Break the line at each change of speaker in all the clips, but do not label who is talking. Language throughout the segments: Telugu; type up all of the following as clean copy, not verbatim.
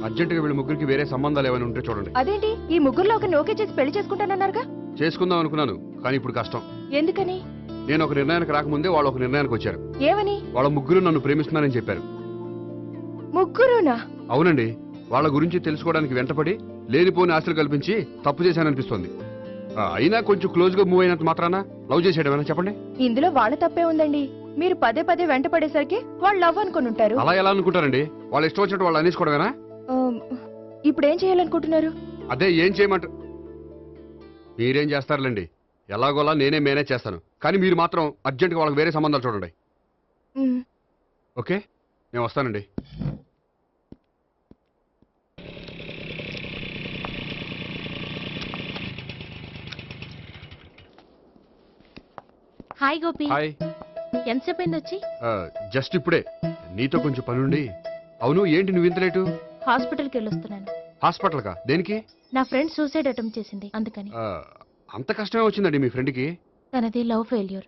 అర్జెంటుగా వీళ్ళ ముగ్గురికి వేరే సంబంధాలు ఏమైనా ఉంటే చూడండి.
అదేంటి ఈ ముగ్గురులో ఒక ఓకే చేసి పెళ్లి చేసుకుంటానన్నారుగా?
చేసుకుందాం అనుకున్నాను, కానీ ఇప్పుడు కష్టం.
ఎందుకని?
నేను ఒక నిర్ణయానికి రాకముందే వాళ్ళు ఒక నిర్ణయానికి వచ్చారు.
ఏమని?
వాళ్ళ ముగ్గురు నన్ను ప్రేమిస్తున్నారని చెప్పారు.
ముగ్గురునా?
అవునండి. వాళ్ళ గురించి తెలుసుకోవడానికి వెంటపడి లేనిపోని ఆశలు కల్పించి తప్పు చేశాననిపిస్తోంది. అయినా కొంచెం క్లోజ్ గా మూవ్ అయినంత మాత్రాన లవ్ చేసేయడమేనా చెప్పండి?
ఇందులో వాళ్ళ తప్పే ఉందండి. మీరు పదే పదే వెంట పడేసరికి వాళ్ళు లవ్ అనుకుని ఉంటారు.
అలా ఎలా అనుకుంటారండి? వాళ్ళు ఇష్టం వచ్చినట్టు వాళ్ళు అనేసుకోవడమేనా?
ఇప్పుడు ఏం చేయాలనుకుంటున్నారు?
అదే ఏం చేయమంటారు? మీరేం చేస్తారులేండి, ఎలాగోలా నేనే మేనేజ్ చేస్తాను. కానీ మీరు మాత్రం అర్జెంట్గా వాళ్ళకి వేరే సంబంధాలు చూడండి. ఓకే, నేను వస్తానండి.
హాయ్ గోపి.
హాయ్.
ఎంతసేపు అయింది వచ్చి?
జస్ట్ ఇప్పుడే. నీతో కొంచెం పనుండి. అవును, ఏంటి నువ్వు ఇంత లేటు?
హాస్పిటల్కి వెళ్ళొస్తున్నాను.
హాస్పిటల్ కా? దేనికి?
నా ఫ్రెండ్ సూసైడ్ అటెంప్ట్ చేసింది, అందుకని.
అంత కష్టమే వచ్చిందండి మీ ఫ్రెండ్కి?
తనది లవ్ ఫెయిల్యూర్.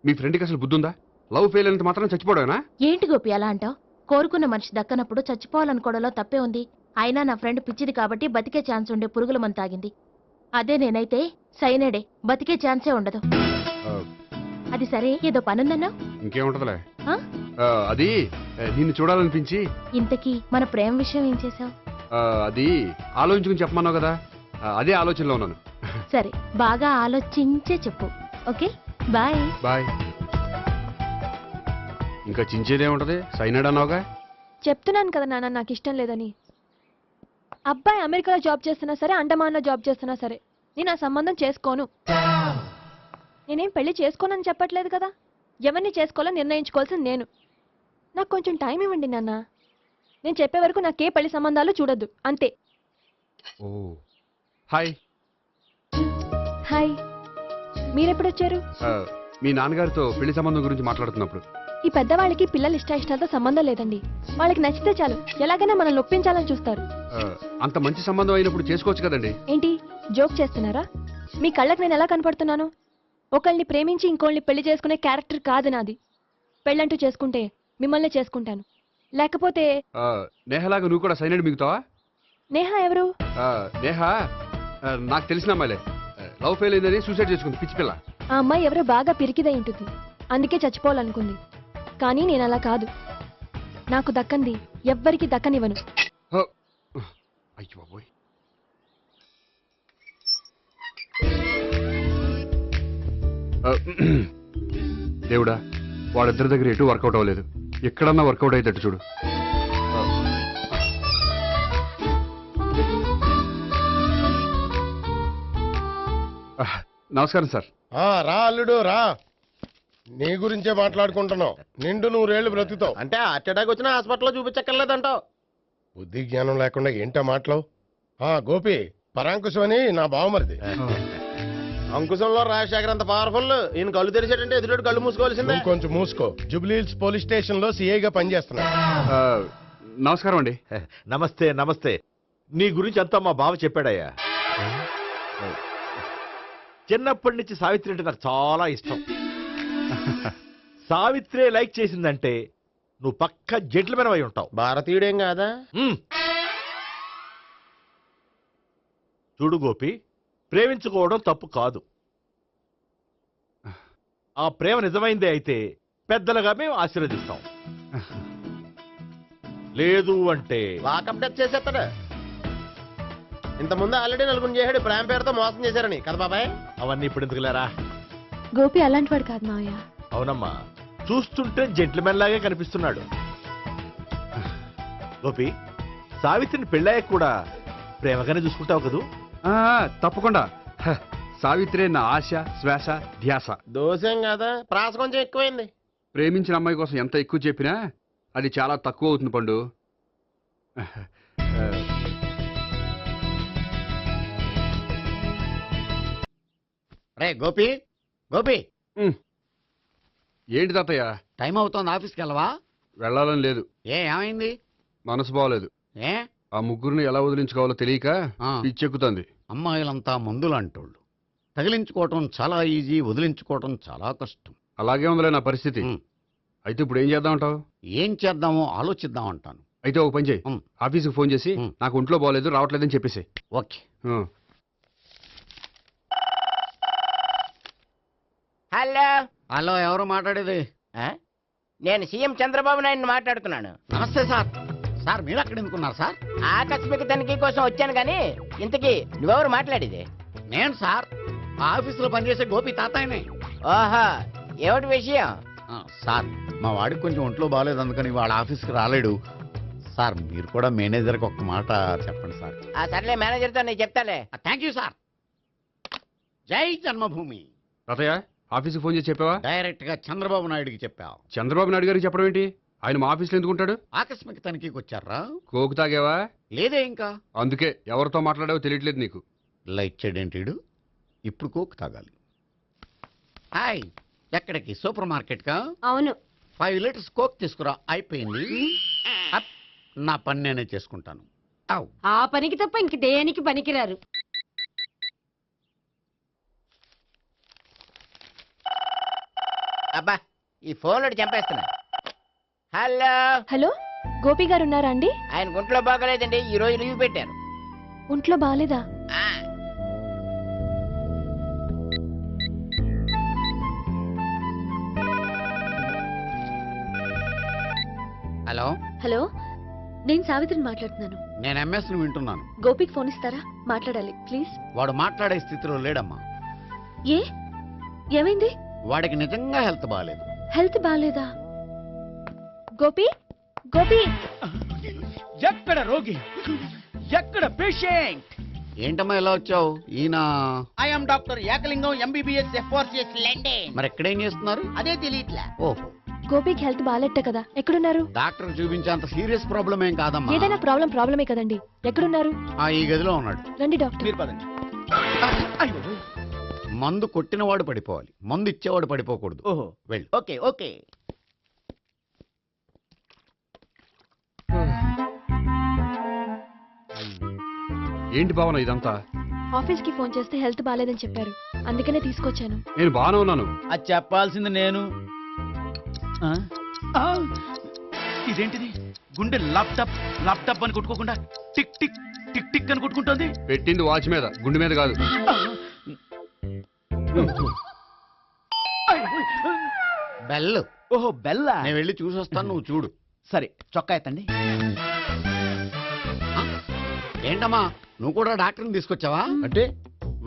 మీ ఫ్రెండ్కి అసలు బుద్ధుందా? లవ్ ఫెయిల్ అయినంత మాత్రం చచ్చిపోవడమేనా?
ఏంటి గోపి అలా అంటావు? కోరుకున్న మనిషి దక్కనప్పుడు చచ్చిపోవాలనుకోవడంలో తప్పే ఉంది. అయినా నా ఫ్రెండ్ పిచ్చిది కాబట్టి బతికే ఛాన్స్ ఉండే పురుగుల మందు తాగింది. అదే నేనైతే సైనడే, బతికే ఛాన్సే ఉండదు. అది సరే, ఏదో పనుందన్నావు.
ఇంకేముంటదిలే. అది నిన్ను చూడాలనిపించి.
ఇంతకీ మన ప్రేమ విషయం ఏం చేసావు?
అది ఆలోచించుకుని చెప్పమన్నావు కదా, అదే ఆలోచనలో ఉన్నాను.
సరే, బాగా ఆలోచించే చెప్పు. Okay, bye.
బాయ్. ఇంకా చించేదే ఉంటది, సైనాడ్ అన్నావుగా.
చెప్తున్నాను కదా నాన్న, నాకు ఇష్టం లేదని. అబ్బాయి అమెరికాలో జాబ్ చేస్తున్నా సరే, అండమాన్లో జాబ్ చేస్తున్నా సరే, నేను ఆ సంబంధం చేసుకోను. నేనేం పెళ్లి చేసుకోనని చెప్పట్లేదు కదా. ఎవరిని చేసుకోవాలో నిర్ణయించుకోవాల్సింది నేను. నాకు కొంచెం టైం ఇవ్వండి నాన్న. నేను చెప్పే వరకు నాకే పెళ్లి సంబంధాలు చూడొద్దు, అంతే.
ఓ హాయ్.
హాయ్. మీరెప్పుడొచ్చారు?
మీ నాన్నగారితో పెళ్లి సంబంధం గురించి మాట్లాడుతున్నప్పుడు.
ఈ పెద్దవాళ్ళకి పిల్లల ఇష్టాలతో సంబంధం లేదండి. వాళ్ళకి నచ్చితే చాలు, ఎలాగైనా మనల్ని ఒప్పించాలని చూస్తారు.
అంత మంచి సంబంధం అయినప్పుడు చేసుకోవచ్చు కదండి.
ఏంటి జోక్ చేస్తున్నారా? మీ కళ్ళకి నేను ఎలా కనపడుతున్నాను? ఒకళ్ళని ప్రేమించి ఇంకోళ్ళని పెళ్లి చేసుకునే క్యారెక్టర్ కాదు నాది. పెళ్ళంటూ చేసుకుంటే మిమ్మల్ని చేసుకుంటాను, లేకపోతే.
నేహలాగా నువ్వు కూడా సైనడ్ మిగుతావా?
నేహ ఎవరు?
నేహ నాకు తెలిసిన అమ్మాయిలే. లవ్ ఫెయిల్ అయిందని సూసైడ్ చేసుకుంది, పిచ్చి పిల్ల.
ఆ అమ్మాయి ఎవరో బాగా పిరికిదై ఉంటుంది, అందుకే చచ్చిపోవాలనుకుంది. కానీ నేను అలా కాదు. నాకు దక్కంది ఎవ్వరికి దక్కనివ్వను.
అయ్యో బాబోయ్. దేవుడా, వాళ్ళిద్దరి దగ్గర ఎటు వర్కౌట్ అవ్వలేదు. ఎక్కడన్నా వర్కౌట్ అయ్యేటట్టు చూడు. నమస్కారం సార్.
రా అల్లుడు రా. నీ గురించే మాట్లాడుకుంటున్నావు. నిండు 100 ఏళ్ళు బ్రతుకుతావు
అంటే హార్ట్ అటాక్ వచ్చినా హాస్పిటల్లో చూపించక్కర్లేదంటావు.
బుద్ధి జ్ఞానం లేకుండా ఏంటో మాటలు. గోపి, పరాంకుశం అని నా బావమరిది.
అంకుశంలో రాజశేఖర్ అంత పవర్ఫుల్. ఈయన కళ్ళు తెరిచాడంటే ఎదురు కళ్ళు మూసుకోవాల్సిందే.
కొంచెం మూసుకో. జూబ్లీహిల్స్ పోలీస్ స్టేషన్ లో సిఐగా పనిచేస్తున్నా.
నమస్కారం అండి.
నమస్తే నమస్తే. నీ గురించి అంతా మా బావ చెప్పాడయ్యా. చిన్నప్పటి నుంచి సావిత్రి అంటే నాకు చాలా ఇష్టం. సావిత్రే లైక్ చేసిందంటే నువ్వు పక్క జెంట్లమెన్ అయి ఉంటావు.
భారతీయుడేం కాదా?
చూడు గోపి, ప్రేమించుకోవడం తప్పు కాదు. ఆ ప్రేమ నిజమైందే అయితే పెద్దలుగా మేము ఆశీర్వదిస్తాం. లేదు అంటే
వాకప్ డెత్ చేసేస్తాడు. ఇంతకుముందు ఆల్రెడీ నలుగురు చేశాడు ప్రేమ పేరుతో మోసం చేశారని కదా బాబాయ్.
అవన్నీ ఇప్పుడు ఎందుకులేరా.
గోపి అలాంటి వాడు కాదు మావయ్య.
అవునమ్మా, చూస్తుంటే జెంట్లమెన్ లాగే కనిపిస్తున్నాడు. గోపి, సావిత్రిని పెళ్ళాక కూడా ప్రేమగానే చూసుకుంటావు కదూ?
తప్పకుండా. సావిత్రే నా ఆశ, శ్వాస, ధ్యాస.
దోషం కదా, ప్రాస కొంచెం ఎక్కువైంది.
ప్రేమించిన అమ్మాయి కోసం ఎంత ఎక్కువ చెప్పినా అది చాలా తక్కువ అవుతుంది పండు.
రే గోపి, గోపి.
ఏంటి తాతయ్య?
టైం అవుతోంది, ఆఫీస్కి వెళ్ళవా?
వెళ్ళాలని లేదు.
ఏమైంది?
మనసు బాగోలేదు.
ఏ?
ఆ ముగ్గురిని ఎలా వదిలించుకోవాలో తెలియక పిచ్చెక్కుతుంది.
అమ్మాయిలంతా మందులాంటోళ్ళు. తగిలించుకోవటం చాలా ఈజీ, వదిలించుకోవటం చాలా కష్టం.
అలాగే ఉందిలే నా పరిస్థితి. అయితే ఇప్పుడు ఏం చేద్దామంటావు?
ఏం చేద్దామో ఆలోచిద్దామంటాను.
అయితే ఒక పని చేయి,
ఉమ్.
ఆఫీస్కి ఫోన్ చేసి
ఉమ్.
నాకు ఒంట్లో బాగోలేదు రావట్లేదని చెప్పేసి.
ఓకే.
హలో,
హలో, ఎవరు మాట్లాడేది?
నేను సీఎం చంద్రబాబు నాయుడు మాట్లాడుతున్నాను.
నమస్తే సార్. సార్ మీరు అక్కడ ఎందుకున్నారు సార్?
ఆకస్మిక తనిఖీ కోసం వచ్చాను కానీ ఇంతకీ నువ్వెవరు మాట్లాడేది?
నేను సార్ ఆఫీసులో పనిచేసే గోపి తాతాయనే.
ఓహో, ఏమిటి విషయం?
సార్ మా వాడికి కొంచెం ఒంట్లో బాగాలేదు, అందుకని వాళ్ళ ఆఫీస్కి రాలేడు సార్. మీరు కూడా మేనేజర్కి ఒక మాట చెప్పండి సార్.
ఆ సర్లే, మేనేజర్తో నేను చెప్తాలే.
Thank you sir. జై జన్మభూమి.
తాతయ్య ఆఫీస్కి ఫోన్ చేసి చెప్పావా?
డైరెక్ట్ గా చంద్రబాబు నాయుడుకి చెప్పావు.
చంద్రబాబు నాయుడు గారికి చెప్పడం ఏంటి? ఆయన మా ఆఫీస్లో ఎందుకుంటాడు?
ఆకస్మిక తనిఖీకి వచ్చారా?
కోకు తాగావా?
లేదే ఇంకా.
అందుకే ఎవరితో మాట్లాడావో తెలియట్లేదు నీకు.
లైట్ చేయడేంటిడు? ఇప్పుడు కోక్ తాగాలి. హాయ్, ఎక్కడికి? సూపర్ మార్కెట్ కా?
అవును.
5 లీటర్స్ కోక్ తీసుకురా. అయిపోయింది. అప్, నా పని నేనే చేసుకుంటాను. అవ్.
ఆ పనికి తప్ప ఇంక దేనికి పనికిరారు.
అబ్బా, ఈ ఫోన్ లో చంపేస్తున్నా. హలో,
హలో, గోపి గారు ఉన్నారా అండి?
ఆయన గుంట్లో బాగోలేదండి, ఈ రోజు లీవ్ పెట్టారు.
ఒంట్లో బాగాలేదా?
ఆ,
హలో,
హలో, నేను సావిత్రిని మాట్లాడుతున్నాను.
నేను ఎంఎస్ ను వింటున్నాను.
గోపికి ఫోన్ ఇస్తారా? మాట్లాడాలి ప్లీజ్.
వాడు మాట్లాడే స్థితిలో లేడమ్మా.
ఏ, ఏమైంది?
వాడికి నిజంగా హెల్త్ బాగాలేదు.
హెల్త్ బాగాలేదా? గోపి, గోపి,
ఎక్కడ రోగి, ఎక్కడ పేషెంట్?
ఏంటమ్మా ఇలా వచ్చావు? ఈయన
I'm doctor Ekalingam, MBBS, FRCS London.
మరి ఎక్కడేం చేస్తున్నారు?
అదే తెలియట్లే.
ఓహో,
గోపికి హెల్త్ బాగాలెట్ట కదా, ఎక్కడున్నారు?
డాక్టర్ చూపించేంత సీరియస్ ప్రాబ్లం ఏం కాదమ్మా.
ఏదైనా ప్రాబ్లమే కదండి. ఎక్కడున్నారు?
ఈ గదిలో ఉన్నాడు.
రండి డాక్టర్.
మీరు పదండి. అయ్యో,
మందు కొట్టినవాడు పడిపోవాలి, మందు ఇచ్చేవాడు పడిపోకూడదు.
ఓహో,
వెళ్ళు.
Okay okay.
ఏంటి భావన ఇదంతా?
ఆఫీస్ కి ఫోన్ చేస్తే హెల్త్ బాగాలేదని చెప్పారు, అందుకనే తీసుకొచ్చాను.
నేను బాగానే ఉన్నాను.
అది చెప్పాల్సింది నేను. ఆ? ఆ! ఇదేంటిది? గుండె ల్యాప్టాప్ ల్యాప్టాప్ అని కొట్టుకోకుండా టిక్ టిక్ టిక్ టిక్ అని కొట్టుకుంటోంది.
పెట్టింది వాచ్ మీద, గుండె మీద కాదు.
బెల్లు.
ఓహో, బెల్లా.
నేను వెళ్ళి చూసొస్తాను, నువ్వు చూడు.
సరే, చొక్కా ఎత్తండి.
ఏంటమ్మా, నువ్వు కూడా డాక్టర్ని తీసుకొచ్చావా?
అంటే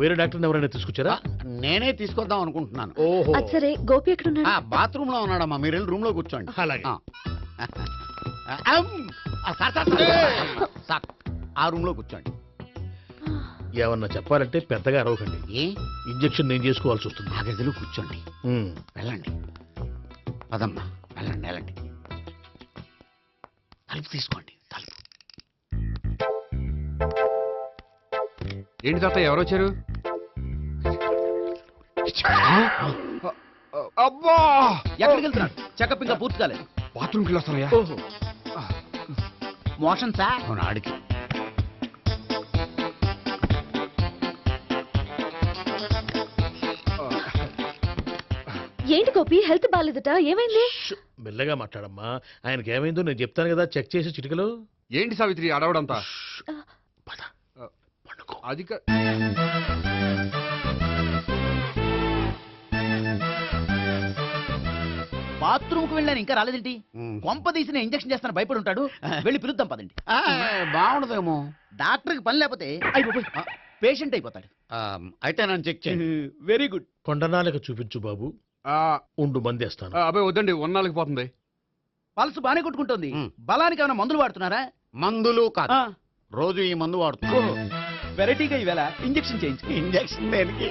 వేరే డాక్టర్ని ఎవరైనా తీసుకొచ్చారా?
నేనే తీసుకొద్దాం అనుకుంటున్నాను.
ఓహో,
అది సరే, గోపి ఎక్కడున్నాడు?
బాత్రూమ్ లో ఉన్నాడమ్మా, మీరు వెళ్ళి రూమ్ లో కూర్చోండి.
అలాగే.
సార్, ఆ రూమ్ లో కూర్చోండి.
ఏమన్నా చెప్పాలంటే పెద్దగా అరవకండి.
ఏ
ఇంజెక్షన్ నేను చేసుకోవాల్సి వస్తుంది.
ఆ గదిలో కూర్చోండి.
ఉమ్.
వెళ్ళండి, పదమ్మా, వెళ్ళండి వెళ్ళండి. తలుపు తీసుకోండి, తలుపు.
ఏంటి తాత ఎవరు వచ్చారు? అబ్బా,
ఎక్కడికి వెళ్తున్నాడు? చెకప్ ఇంకా పూర్తి కాలేదు.
బాత్రూమ్కి వెళ్ళొస్తానయ్యా.
ఓహో, మోషన్ సార్.
అవును, ఆడికి.
ఏంటి గోపి, హెల్త్ బాగాలేదట, ఏమైంది?
మెల్లగా మాట్లాడమ్మా. ఆయనకి ఏమైందో నేను చెప్తాను కదా, చెక్ చేసి చిటికలో.
ఏంటి సావిత్రి అడవడంతా?
పద, పండుకో.
అది
బాత్రూమ్ కు వెళ్ళాను, ఇంకా రాలేదేంటి?
ఉమ్.
కొంప తీసిన ఇంజక్షన్ చేస్తాను భయపడి ఉంటాడు. వెళ్ళి పిలుద్దాం పదండి.
బాగుండదేమో.
డాక్టర్ కి పని లేకపోతే పేషెంట్ అయిపోతాడు.
అయితే నన్ను చెక్ చేయండి.
Very good.
కొండనాలకు చూపించు బాబు. ఉండు, మందేస్తాను.
అబ్బాయి వద్దండి, ఉన్నాళ్ళకి పోతుంది.
పల్స్ బానే కొట్టుకుంటుంది.
ఉమ్.
బలానికి ఏమైనా మందులు వాడుతున్నారా?
మందులు కాదు, రోజు ఈ మందు వాడుతున్నాను.
వెరైటీగా ఈవేళ ఇంజక్షన్ చేయించు.
ఇంజక్షన్ దేనికి?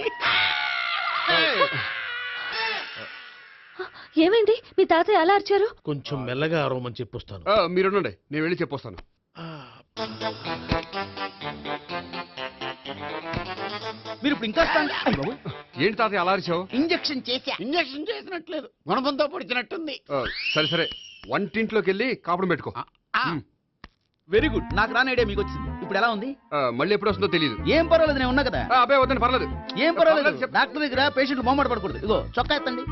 ఏమైంది? మీ తాతయ్య అలా అరిచారు?
కొంచెం మెల్లగా అరవమని చెప్పొస్తాను.
మీరుండండి, నేను వెళ్ళి చెప్పొస్తాను.
మీరు ఇప్పుడు ఇంకా
ఏంటి తాతయ్య అలా అరిచావు?
ఇంజక్షన్ చేశా.
ఇంజక్షన్ చేసినట్లేదు, గుణపంతో పొడిచినట్టుంది.
సరే సరే, వంటింట్లోకి వెళ్ళి కాపుడు పెట్టుకో.
Very good. నాకు రాని ఐడియా మీకు వచ్చింది. ఇప్పుడు ఎలా ఉంది?
మళ్ళీ ఎప్పుడు వస్తుందో తెలియదు.
ఏం పర్వాలేదు, నేను ఉన్నా కదా.
అబ్బాయి వద్దండి, పర్లేదు.
ఏం పర్వాలేదు.
చెప్పు.
డాక్టర్ దగ్గర పేషెంట్ మొహమాట పడకూడదు. ఇగో చొక్కా ఎత్తండి.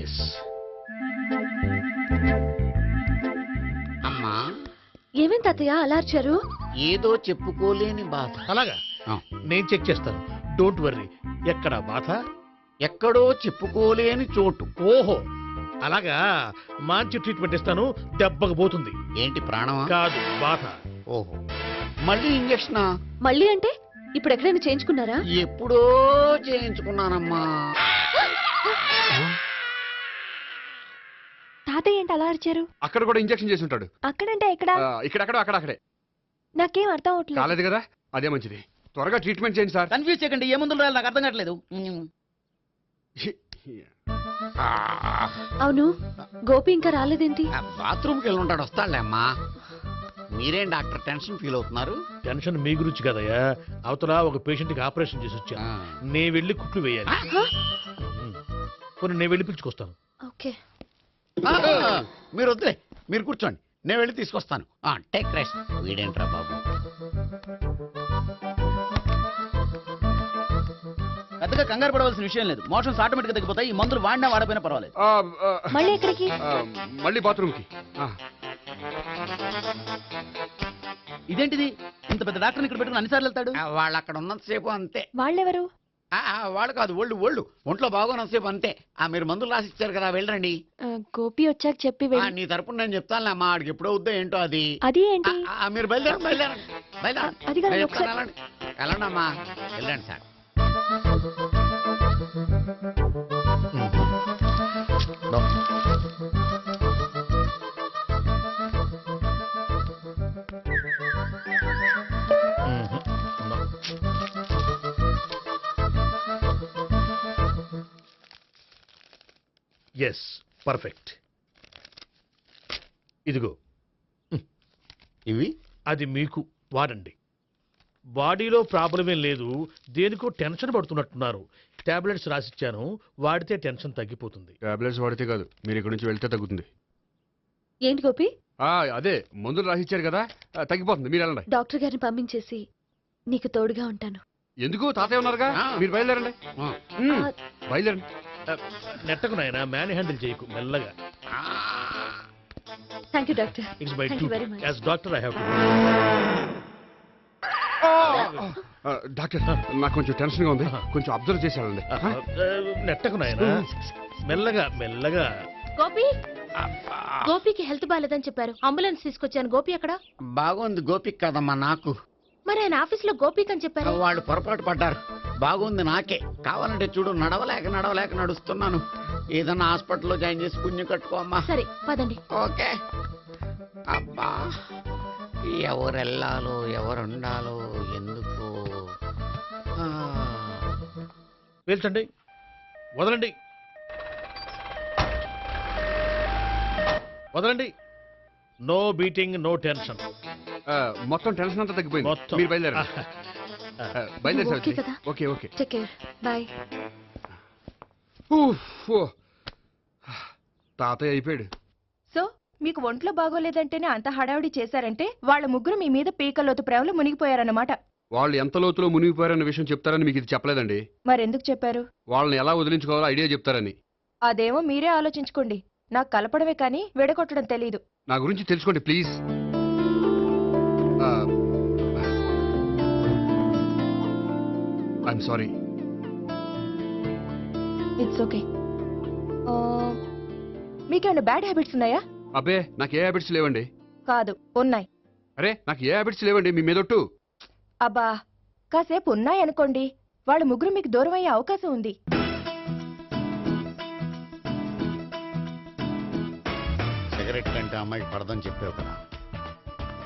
ఎస్.
అమ్మా
ఏమేం తాతయ్య అలా అరిచారు?
ఏదో చెప్పుకోలేని బాధ.
అలాగా
ఆ.
నేను చెక్ చేస్తాను, డోంట్ వర్రీ. ఎక్కడ బాధ?
ఎక్కడో చెప్పుకోలేని చోటు.
ఓహో అలాగా, మంచి ట్రీట్మెంట్ ఇస్తాను, దెబ్బకు పోతుంది.
ఏంటి ప్రాణమా?
కాదు, బాధ.
ఓహో మళ్ళీ ఇంజక్షనా?
మళ్ళీ అంటే ఇప్పుడు ఎక్కడైనా చేయించుకున్నారా?
ఎప్పుడో చేయించుకున్నానమ్మా.
తాతయ్య ఏంటి అలా అరిచారు?
అక్కడ కూడా ఇంజెక్షన్ చేసి ఉంటాడు.
అక్కడంటే ఎక్కడ?
ఇక్కడక్కడ అక్కడే.
నాకేం అర్థం అవట్లేదు.
కాలేదు కదా, అదే మంచిది. త్వరగా ట్రీట్మెంట్ చేయండి సార్.
కన్ఫ్యూజ్ చేయకండి, ఏ మందులు రాయాలి నాకు అర్థం కావట్లేదు.
అవును, గోపి ఇంకా రాలేదేంటి?
బాత్రూమ్కి వెళ్ళి ఉంటాడు, వస్తాడులే అమ్మా. మీరేం డాక్టర్ టెన్షన్ ఫీల్ అవుతున్నారు?
టెన్షన్ మీ గురించి కదయ్యా, అవతల ఒక పేషెంట్ కి ఆపరేషన్ చేసి వచ్చాను. నేను వెళ్ళి కుట్లు వేయాలి. నేను వెళ్ళి పిలుచుకొస్తాను.
ఓకే.
మీరు వద్దులే, మీరు కూర్చోండి, నేను వెళ్ళి తీసుకొస్తాను. Take rest. వీడేంట్రా బాబు,
పెద్దగా కంగారు పడవలసిన విషయం లేదు. మోషన్స్ ఆటోమేటిక్ గా తగ్గిపోతాయి. ఈ మందులు వాడినా వాడపోయినా పర్వాలేదు.
మళ్ళీ ఎక్కడికి?
మళ్ళీ బాత్రూమ్కి.
ఇదేంటిది, ఇంత పెద్ద డాక్టర్ ఇక్కడ పెట్టుకుని అన్నిసార్లు వెళ్తాడు?
వాళ్ళు అక్కడ ఉన్నంతసేపు అంతే.
వాళ్ళెవరు?
వాళ్ళు కాదు, ఒళ్ళు ఒంట్లో బాగోనంతసేపు అంతే. మీరు మందులు రాసి ఇచ్చారు కదా, వెళ్ళండి.
గోపి వచ్చాక చెప్పి వెళ్ళి.
నీ తరపున నేను చెప్తానులే అమ్మా, ఆడికి ఎప్పుడో వద్దో ఏంటో అది.
అది ఏంటి?
మీరు బయలుదేరండి.
అది కాదు,
నేను
ఒకసారి-
చెప్తాను, వెళ్ళండి అమ్మా, వెళ్ళండి సార్.
Yes, perfect. ఇదిగో
ఇవి
అది మీకు వాడండి. బాడీలో ప్రాబ్లం ఏం లేదు, దేనికో టెన్షన్ పడుతున్నట్టున్నారు. టాబ్లెట్స్ రాసిచ్చాను, వాడితే టెన్షన్ తగ్గిపోతుంది.
టాబ్లెట్స్ వాడితే కాదు, మీరు ఇక్కడ నుంచి వెళ్తే తగ్గుతుంది.
ఏంటి గోపి?
అదే మందులు రాసిచ్చారు కదా, తగ్గిపోతుంది. మీరు వెళ్ళండి.
డాక్టర్ గారిని పంపించేసి నీకు తోడుగా ఉంటాను.
ఎందుకు, తాతయ్య ఉన్నారుగా, మీరు బయలుదేరండి. బయలుదేరండి.
నెట్టకు నాయన, మ్యాన్ హ్యాండిల్ చేయకు, మెల్లగా.
Thank you doctor.
It's my
Thank you very
duty
much.
As doctor. I have to.
Doctor, నాకు కొంచెం టెన్షన్ గా ఉంది, కొంచెం అబ్జర్వ్ చేసి వెళ్ళండి.
నెట్టకు నాయన, మెల్లగా మెల్లగా.
గోపి, గోపికి హెల్త్ బాలేదని చెప్పారు, అంబులెన్స్ తీసుకొచ్చాను. గోపి అక్కడ?
బాగుంది గోపిక్ కదమ్మా నాకు.
మరి ఆయన ఆఫీస్ లో గోపిక్ అని చెప్పారు.
వాళ్ళు పొరపాటు పడ్డారు. బాగుంది నాకే. కావాలంటే చూడు, నడవలేక నడుస్తున్నాను. ఏదన్నా హాస్పిటల్లో జాయిన్ చేసి పుణ్యం కట్టుకో అమ్మా.
సరే పదండి.
ఓకే. అబ్బా, ఎవరు వెళ్ళాలో ఎవరు ఉండాలో ఎందుకు.
పేల్చండి, వదలండి, వదలండి. No beating, no tension.
మొత్తం టెన్షన్ అంతా తగ్గిపోయింది.
మొత్తం.
మీరు బయలుదేరండి. బయలుదేరి
ఓకే కదా?
Okay okay.
Take care. Bye.
తాతయ్య అయిపోయాడు.
సో మీకు ఒంట్లో బాగోలేదంటేనే అంత హడావిడి చేశారంటే వాళ్ళ ముగ్గురు మీ మీద పీకలోతు ప్రేమలో మునిగిపోయారన్నమాట.
వాళ్ళు ఎంత లోతులో మునిగిపోయారన్న విషయం చెప్తారని మీకు ఇది చెప్పలేదండి.
మరెందుకు చెప్పారు?
వాళ్ళని ఎలా వదిలించుకోవాలో ఐడియా చెప్తారని.
అదేమో మీరే ఆలోచించుకోండి. నాకు కలపడమే కానీ విడగొట్టడం తెలీదు.
నా గురించి తెలుసుకోండి please. I'm sorry.
It's okay. మీకేమైనా బ్యాడ్ హ్యాబిట్స్ ఉన్నాయా?
అబ్బే, నాకు ఏ హ్యాబిట్స్ లేవండి.
కాదు, ఉన్నాయి.
అరే, నాకు ఏ హ్యాబిట్స్ లేవండి, మీ మీదొట్టు.
అబ్బా, కాసేపు ఉన్నాయనుకోండి, వాళ్ళ ముగ్గురు మీకు దూరం అయ్యే అవకాశం ఉంది.
సిగరెట్ కంటే అమ్మాయికి పడదని చెప్పావు కదా.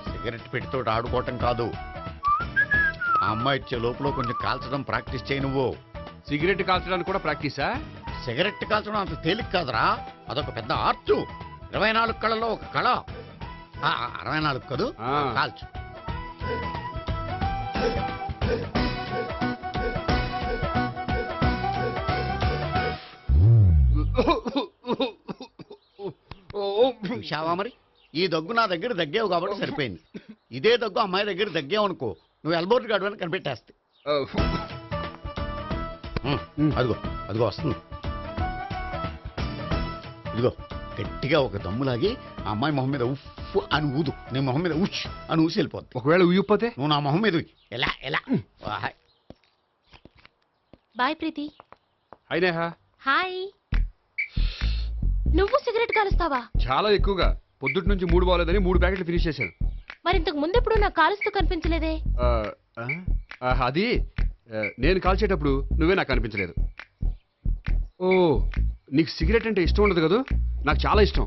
సిగరెట్ పెట్టితో ఆడుకోవటం కాదు, ఆ అమ్మాయి ఇచ్చే లోపల కొంచెం కాల్చడం ప్రాక్టీస్ చేయి నువ్వు.
సిగరెట్ కాల్చడానికి కూడా ప్రాక్టీసా?
సిగరెట్ కాల్చడం అంత తేలిక కాదురా, అదొక పెద్ద ఆర్ట్. 24 కళలో ఒక కళ. 64 కదూ, కాల్చు. చూశావా మరి, ఈ దగ్గు నా దగ్గర దగ్గేవు కాబట్టి సరిపోయింది. ఇదే దగ్గు అమ్మాయి దగ్గర దగ్గేవు అనుకో, నువ్వు ఎల్బోర్డ్ గార్డు అని కనిపెట్టేస్తే. అదిగో అదిగో వస్తుంది. ఇదిగో గట్టిగా ఒక దమ్ములాగి ఆ అమ్మాయి మొహం మీద ఉఫ్ అని ఊదు, నీ మొహం మీద ఉష్ అని ఊసి వెళ్ళిపోద్ది.
ఒకవేళ ఉయ్యిపోతే
నువ్వు నా మొహం మీద ఉయ్. ఎలా ఎలా
బాయ్ ప్రీతి.
అయినా
హాయ్. నువ్వు సిగరెట్ కాలుస్తావా?
చాలా ఎక్కువగా. పొద్దుటి నుంచి 3 బాగోలేదని 3 ప్యాకెట్లు ఫినిష్ చేశాను.
మరి ఇంతకు ముందెప్పుడు నాకు కాలుస్తూ కనిపించలేదే?
అది నేను కాల్చేటప్పుడు నువ్వే నాకు కనిపించలేదు. ఓ, నీకు సిగరెట్ అంటే ఇష్టం ఉండదు కదా? నాకు చాలా ఇష్టం.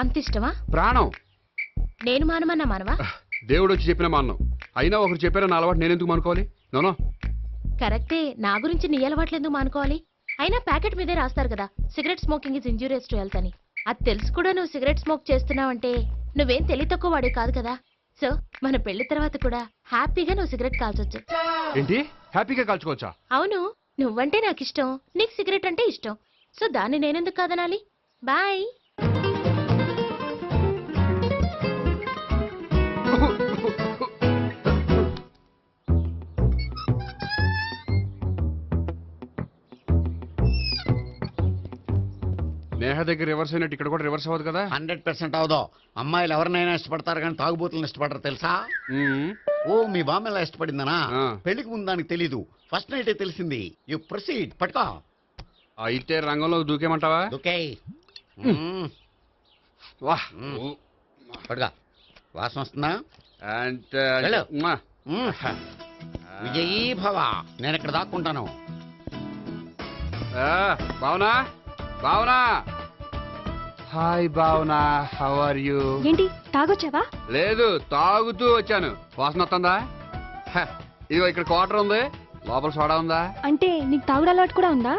అంత ఇష్టమా?
ప్రాణం.
నేను మానమన్నా మానవా?
దేవుడు వచ్చి చెప్పిన మానం. అయినా ఒకరు చెప్పారా నా అలవాటు నేనెందుకు మానుకోవాలి? నోనో.
కరెక్టే, నా గురించి నీ అలవాట్లు ఎందుకు మానుకోవాలి? అయినా ప్యాకెట్ మీదే రాస్తారు కదా, cigarette smoking is injurious to health అని. అది తెలుసు కూడా నువ్వు సిగరెట్ స్మోక్ చేస్తున్నావంటే నువ్వేం తెలివి తక్కువ వాడే కాదు కదా. సో మన పెళ్లి తర్వాత కూడా హ్యాపీగా నువ్వు సిగరెట్ కాల్చొచ్చు.
ఏంటి? హ్యాపీగా కాల్చుకోవచ్చా?
అవును, నువ్వంటే నాకు ఇష్టం, నీకు సిగరెట్ అంటే ఇష్టం. సో దాన్ని నేనెందుకు కాదనాలి? బాయ్.
నేహ దగ్గర రివర్స్ అయినట్టు ఇక్కడ కూడా రివర్స్ అవ్వదు కదా?
100% అవదో. అమ్మాయిలు ఎవరినైనా ఇష్టపడతారు కానీ తాగుబోతులను ఇష్టపడరు తెలుసా? ఓ, మీ బామ్మ ఎలా ఇష్టపడిందనా? పెళ్లికి ముందు దానికి తెలీదు, ఫస్ట్ నైట్ తెలిసింది. You proceed. పట్టుకో.
అయితే రంగంలో దూకేమంటావా?
దూకే.
వాహ్,
పట్టుకో. వాసన వస్తుందా?
వెళ్ళు.
విజయీ భవ. నేను ఇక్కడ దాక్కుంటాను.
Bhavana, Bhavana. Hi Bhavana, how are you?
ఏంటి తాగొచ్చావా?
లేదు, తాగుతూ వచ్చాను. వాసన వస్తుందా? ఇదిగో ఇక్కడ క్వార్టర్ ఉంది, లోపల సోడా ఉందా?
అంటే నీకు తాగుడు అలవాటు కూడా ఉందా?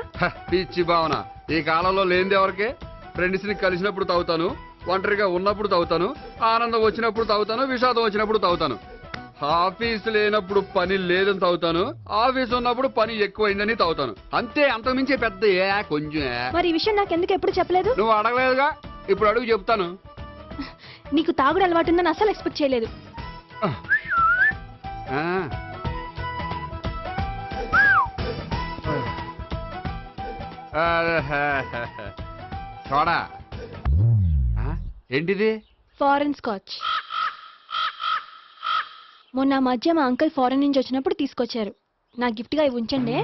పిచ్చి భావన, ఈ కాలంలో లేనిది ఎవరికి? ఫ్రెండ్స్ ని కలిసినప్పుడు తాగుతాను, ఒంటరిగా ఉన్నప్పుడు తాగుతాను, ఆనందం వచ్చినప్పుడు తాగుతాను, విషాదం వచ్చినప్పుడు తాగుతాను. ఆఫీస్ లేనప్పుడు పని లేదని తాగుతాను, ఆఫీస్ ఉన్నప్పుడు పని ఎక్కువైందని తాగుతాను. అంతే, అంతకుమించే పెద్ద కొంచెం.
మరి ఈ విషయం నాకెందుకు ఎప్పుడు చెప్పలేదు?
నువ్వు అడగలేదుగా, ఇప్పుడు అడుగు చెప్తాను.
నీకు తాగుడు అలవాటు ఉందని అసలు ఎక్స్పెక్ట్ చేయలేదు.
సోడా ఏంటిది?
Foreign scotch. మొన్న మధ్య మా అంకుల్ ఫారెన్ నుంచి వచ్చినప్పుడు తీసుకొచ్చారు. నా గిఫ్ట్ గా ఇవి ఉంచండి.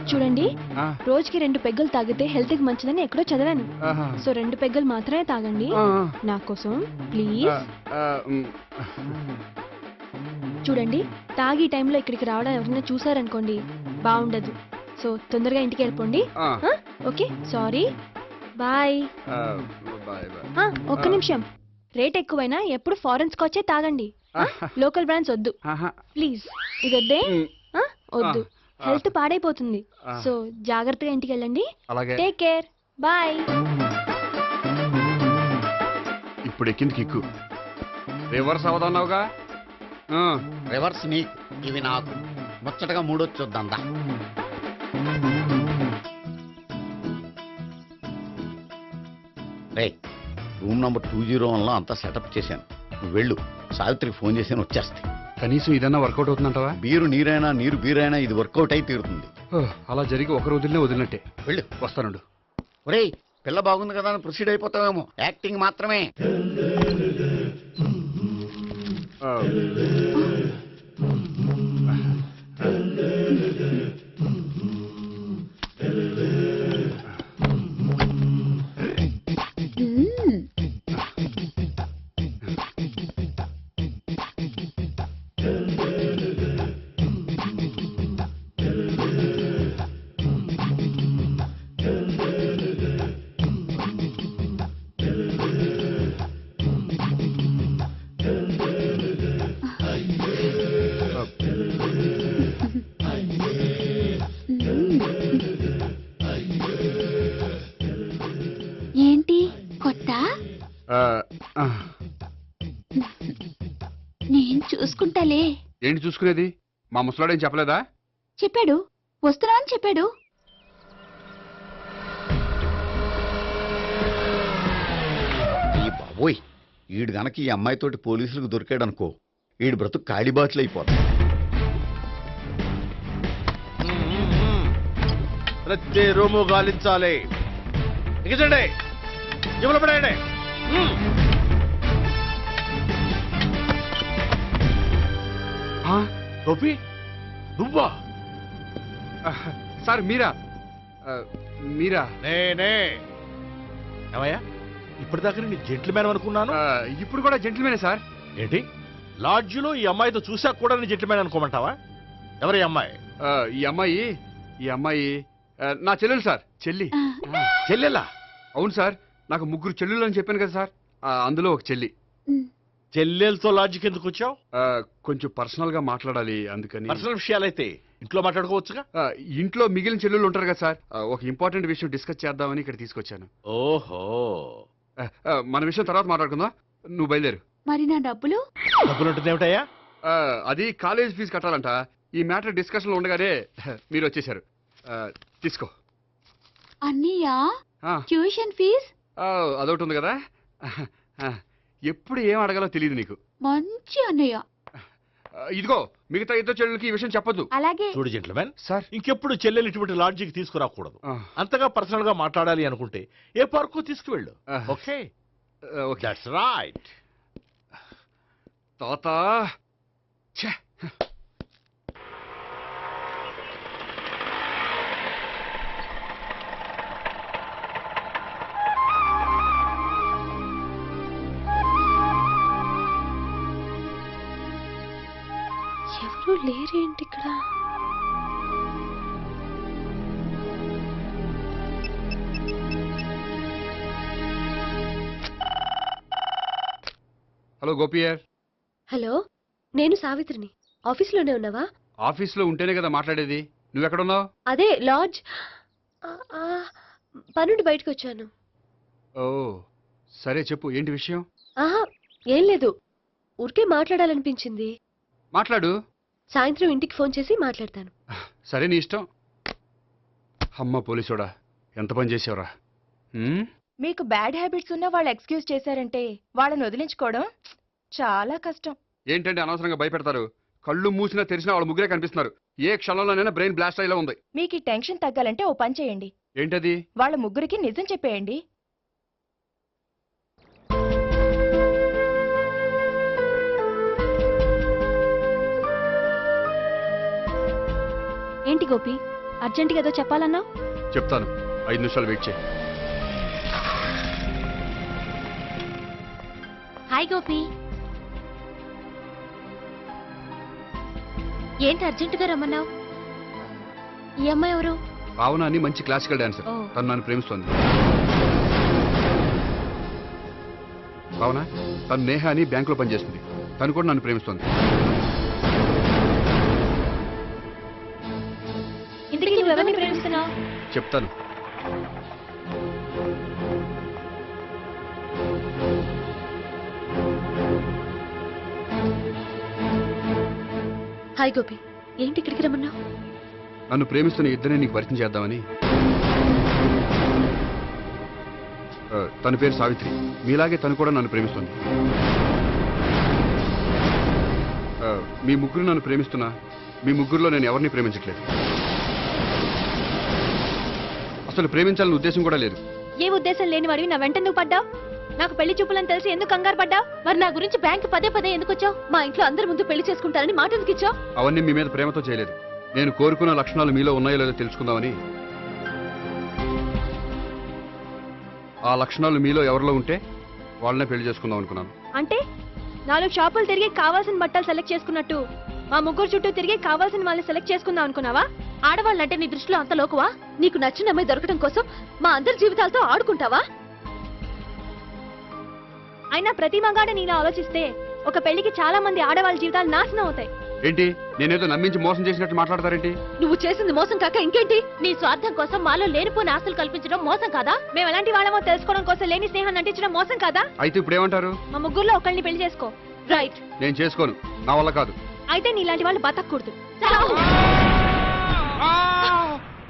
చూడండి, రోజుకి 2 పెగ్గులు తాగితే హెల్త్ కి మంచిదని ఎక్కడో చదివాను. సో 2 పెగ్గులు మాత్రమే తాగండి నా కోసం ప్లీజ్. చూడండి, తాగి టైంలో ఇక్కడికి రావడం ఎవరైనా చూసారనుకోండి బాగుండదు. సో తొందరగా ఇంటికి వెళ్ళిపోండి. Okay, sorry, bye. ఒక్క నిమిషం, రేట్ ఎక్కువైనా ఎప్పుడు ఫారెన్ స్కాచే తాగండి, లోకల్ బ్రాండ్స్ వద్దు ప్లీజ్. ఇది వద్దే, వద్దు, హెల్త్ పాడైపోతుంది. సో జాగ్రత్తగా ఇంటికి వెళ్ళండి. Take care, bye.
ఇప్పుడు ఎక్కింది కిక్కు. రివర్స్ అవదన్నావుగా?
రివర్స్ నీకు, ఇవి నాకు. ముచ్చటగా 3 చూద్దాందా. రే, రూమ్ నంబర్ 201లో అంతా సెటప్ చేశాను. నువ్వు వెళ్ళు, సావిత్రికి ఫోన్ చేశాను, వచ్చేస్తే.
కనీసం ఇదన్నా వర్కౌట్ అవుతుందంటావా?
బీరు నీరైనా, నీరు బీరైనా ఇది వర్కౌట్ అయి తీరుతుంది.
అలా జరిగి ఒక రోజులనే వదిలినట్టే.
వెళ్ళు.
వస్తానుండు.
ఒరేయ్, పిల్ల బాగుంది కదా అని ప్రొసీడ్ అయిపోతావేమో. యాక్టింగ్ మాత్రమే.
ఏంటి కొత్త? నేను చూసుకుంటాలే.
ఏంటి చూసుకునేది? మా ముసలాడేం చెప్పలేదా?
చెప్పాడు, వస్తున్నావని చెప్పాడు.
ఈ బాబోయ్, ఈడు గనక ఈ అమ్మాయితోటి పోలీసులకు దొరికాడనుకో, ఈడు బ్రతుకు కాళీబాతులు అయిపోతాడు.
ప్రతి రూము గాలించాలి. ఎగచండి.
ఇవ్వలు పడేయండి. గోపి నువ్వా?
సార్ మీరా? మీరా?
నేనే. ఏమయ్యా ఇప్పటిదాకా నేను జెంట్లమ్యాన్ అనుకున్నాను.
ఇప్పుడు కూడా జెంట్లమేనే సార్.
ఏంటి లాడ్జిలో ఈ అమ్మాయితో చూసాక కూడా నేను జెంట్లమ్యాన్ అనుకోమంటావా? ఎవరి అమ్మాయి?
ఈ అమ్మాయి నా చెల్లెలు సార్. చెల్లి.
చెల్లెలా?
అవును సార్, నాకు 3 చెల్లెలు అని చెప్పాను కదా సార్, అందులో ఒక చెల్లి.
చెల్లెలతో లాడ్జికి ఎందుకు వచ్చావు?
కొంచెం పర్సనల్ గా మాట్లాడాలి అందుకని.
పర్సనల్ విషయాలైతే ఇంట్లో మాట్లాడుకోవచ్చుగా.
ఇంట్లో మిగిలిన చెల్లెలు ఉంటారు కదా సార్, ఒక ఇంపార్టెంట్ విషయం డిస్కస్ చేద్దామని ఇక్కడ తీసుకొచ్చాను.
ఓహో,
మన విషయం తర్వాత మాట్లాడుకుందాం, నువ్వు బయలుదేరు.
మరి నా డబ్బులు?
డబ్బులు ఉంటుంది ఏమిటయ్యా?
అది కాలేజ్ ఫీజు కట్టాలంట. ఈ మ్యాటర్ డిస్కషన్ లో ఉండగానే మీరు వచ్చేసారు. తీసుకో.
అన్నయ్యా
ఆ,
ట్యూషన్ ఫీజ్?
అదొకటి ఉంది కదా. ఎప్పుడు ఏం అడగాలో తెలియదు నీకు.
మంచి అన్నయ్య.
ఇదిగో మిగతా ఇద్దరు చెల్లెలకి ఈ విషయం చెప్పొద్దు.
అలాగే.
చూడు జెంట్లమెన్
సార్,
ఇంకెప్పుడు చెల్లెలు ఇటువంటి లాడ్జికి తీసుకురాకూడదు. అంతగా పర్సనల్ గా మాట్లాడాలి అనుకుంటే ఏ పార్కు తీసుకువెళ్ళు. ఓకే? That's right.
తాత
ఎవరు లేరేంటి ఇక్కడ?
హలో గోపియర్.
హలో, నేను సావిత్రిని. ఆఫీస్లోనే ఉన్నావా?
ఆఫీస్లో ఉంటేనే కదా మాట్లాడేది. నువ్వెక్కడున్నావు?
అదే లాడ్జ్. పనుండి బయటకు వచ్చాను.
ఓ సరే, చెప్పు ఏంటి విషయం?
ఆహా, ఏం లేదు, ఊరికే మాట్లాడాలనిపించింది.
మాట్లాడు.
సాయంత్రం ఇంటికి ఫోన్ చేసి మాట్లాడతాను.
సరే, నీ ఇష్టం. అమ్మ పోలీసోడా, ఎంత పని చేసావురా.
మీకు బ్యాడ్ హ్యాబిట్స్ ఉన్న వాళ్ళు ఎక్స్క్యూజ్ చేశారంటే వాళ్ళని వదిలించుకోవడం చాలా కష్టం.
ఏంటంటే అనవసరంగా భయపెడతారు. కళ్ళు మూసినా తెరిచినా వాళ్ళ ముగ్గురే కనిపిస్తున్నారు. ఏ క్షణంలోనైనా బ్రెయిన్ బ్లాస్ట్ అయ్యేలా ఉంది.
మీకు ఈ టెన్షన్ తగ్గాలంటే ఓ పని చేయండి.
ఏంటది?
వాళ్ళ ముగ్గురికి నిజం చెప్పేయండి.
ఏంటి గోపి, అర్జెంటుగా ఏదో చెప్పాలన్నావు?
చెప్తాను, 5 నిమిషాలు వెయిట్ చేయి.
హాయ్ గోపి. ఏంటి అర్జెంటుగా రమ్మన్నావు? ఈ అమ్మాయి ఎవరు?
భావన అని మంచి క్లాసికల్ డాన్సర్.
ఓ.
తను నన్ను ప్రేమిస్తోంది. భావన, తను నేహ అని బ్యాంకులో పనిచేస్తుంది. తను కూడా నన్ను ప్రేమిస్తోంది.
ఇంతకీ నువ్వెవరిని ప్రేమిస్తున్నావు?
చెప్తాను.
హాయ్ గోపి, ఏంటి ఇక్కడికి రమ్మన్నావు?
నన్ను ప్రేమిస్తున్న ఇద్దరిని నీకు పరిచయం చేద్దామని. తన పేరు సావిత్రి. మీలాగే తను కూడా నన్ను ప్రేమిస్తుంది. మీ ముగ్గురు నన్ను ప్రేమిస్తున్నా, మీ ముగ్గురులో నేను ఎవరిని ప్రేమించట్లేదు. అసలు ప్రేమించాలని ఉద్దేశం కూడా లేదు.
ఏ ఉద్దేశం లేని వాడివి నా వెంట నువ్వు పడ్డావు? నాకు పెళ్లి చూపులని తెలిసి ఎందుకు కంగారు పడ్డావు?
మరి నా గురించి బ్యాంక్ పదే పదే ఎందుకు వచ్చావు?
మా ఇంట్లో అందరి ముందు పెళ్లి చేసుకుంటారని మాట ఎందుకు ఇచ్చావు?
అవన్నీ మీ మీద ప్రేమతో చేయలేదు. నేను కోరుకున్న లక్షణాలు మీలో ఉన్నాయో లేదో తెలుసుకుందామని. ఆ లక్షణాలు మీలో ఎవరిలో ఉంటే వాళ్ళనే పెళ్లి చేసుకుందాం అనుకున్నాను.
అంటే 4 షాపులు తిరిగి కావాల్సిన బట్టలు సెలెక్ట్ చేసుకున్నట్టు మా ముగ్గురు చుట్టూ తిరిగి కావాల్సిన వాళ్ళని సెలెక్ట్ చేసుకుందాం అనుకున్నావా?
ఆడవాళ్ళంటే నీ దృష్టిలో అంత లోకువా?
నీకు నచ్చిన అమ్మాయి దొరకడం కోసం మా అందరి జీవితాలతో ఆడుకుంటావా? అయినా ప్రతి మగాడ నీలా ఆలోచిస్తే ఒక పెళ్లికి చాలా మంది ఆడవాళ్ళ జీవితాలు నాశనం అవుతాయి.
ఏంటి, నేనేదో నమ్మించి మోసం చేసినట్టు మాట్లాడతారేంటి?
నువ్వు చేసింది మోసం కాక ఇంకేంటి?
నీ స్వార్థం కోసం మాలో లేనిపోని ఆస్తులు కల్పించడం మోసం కాదా?
మేము ఎలాంటి వాళ్ళమో తెలుసుకోవడం కోసం లేని స్నేహాన్ని నటించడం మోసం కాదా?
అయితే ఇప్పుడు ఏమంటారు?
మా ముగ్గురులో ఒకళ్ళని పెళ్లి చేసుకో. రైట్.
నేను చేసుకోను, నా వల్ల కాదు.
అయితే నీలాంటి వాళ్ళు బతకూడదు.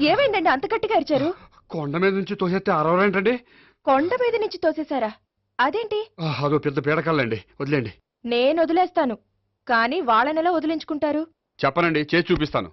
ఏమైందండి అంత గట్టిగా అరిచారు?
కొండ మీద నుంచి తోసేస్తే అరవరేంటండి?
కొండ మీద నుంచి తోసేశారా? అదేంటి?
అదో పెద్ద పీడకాలండి, వదిలేండి.
నేను వదిలేస్తాను, కానీ వాళ్ళనెలా వదిలించుకుంటారు?
చెప్పనండి, చేసి చూపిస్తాను.